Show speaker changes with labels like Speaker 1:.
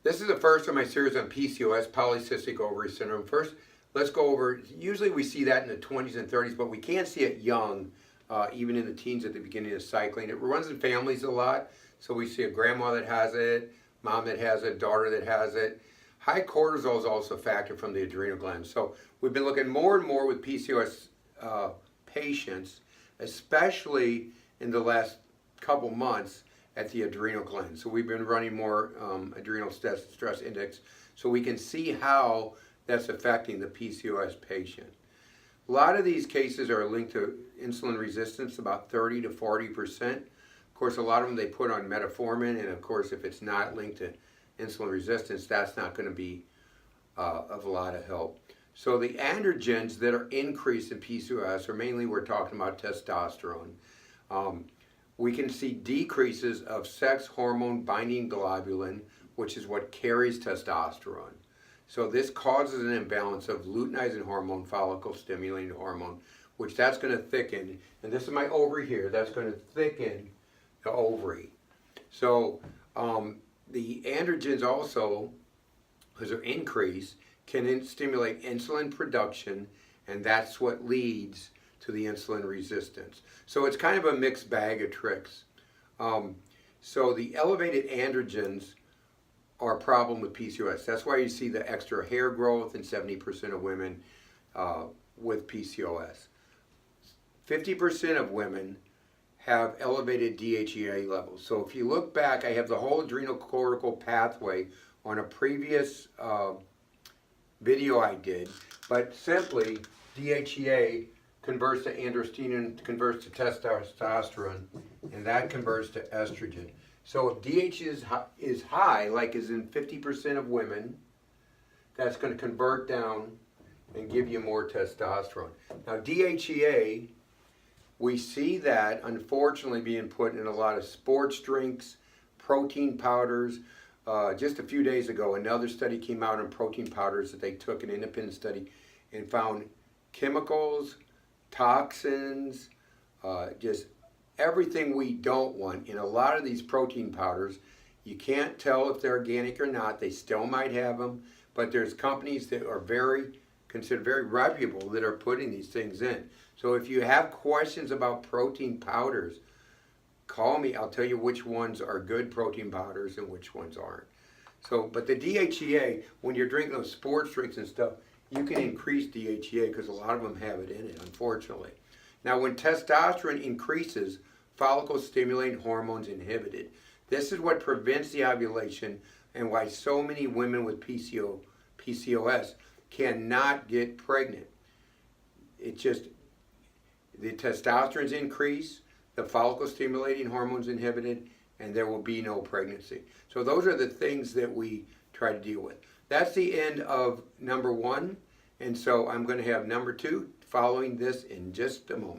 Speaker 1: This is the first of my series on PCOS, Polycystic Ovary Syndrome. First, let's go over, usually we see that in the 20s and 30s, but we can see it young, even in the teens at the beginning of cycling. It runs in families a lot, so we see a grandma that has it, mom that has it, daughter that has it. High cortisol is also a factor from the adrenal glands. So we've been looking more and more with PCOS patients, especially in the last couple months, at the adrenal glands. So we've been running more adrenal stress index so we can see how that's affecting the PCOS patient. A lot of these cases are linked to insulin resistance, about 30 to 40%. Of course, a lot of them they put on metformin, and of course, if it's not linked to insulin resistance, that's not going to be of a lot of help. So the androgens that are increased in PCOS are mainly, we're talking about testosterone. We can see decreases of sex hormone binding globulin, which is what carries testosterone. So this causes an imbalance of luteinizing hormone, follicle stimulating hormone, which that's going to thicken, and this is my ovary here, that's going to thicken the ovary. So the androgens also, because they're increased, can stimulate insulin production, and that's what leads to the insulin resistance. So it's kind of a mixed bag of tricks. So the elevated androgens are a problem with PCOS. That's why you see the extra hair growth in 70% of women with PCOS. 50% of women have elevated DHEA levels. So if you look back, I have the whole adrenocortical pathway on a previous video I did, but simply DHEA converts to androstenedione, converts to testosterone, and that converts to estrogen. So if DHEA is high, like is in 50% of women, that's going to convert down and give you more testosterone. Now DHEA, we see that unfortunately being put in a lot of sports drinks, protein powders. Just a few days ago, another study came out on protein powders that they took, an independent study, and found chemicals, toxins, just everything we don't want in a lot of these protein powders. You can't tell if they're organic or not. They still might have them, but there's companies that are considered very reputable that are putting these things in. So if you have questions about protein powders, call me. I'll tell you which ones are good protein powders and which ones aren't. So, but the DHEA, when you're drinking those sports drinks and stuff, you can increase DHEA because a lot of them have it in it, unfortunately. Now, when testosterone increases, follicle stimulating hormones inhibited. This is what prevents the ovulation and why so many women with PCOS cannot get pregnant. It's just the testosterone's increased, the follicle stimulating hormones inhibited, and there will be no pregnancy. So those are the things that we try to deal with. That's the end of number one, and so I'm going to have number two following this in just a moment.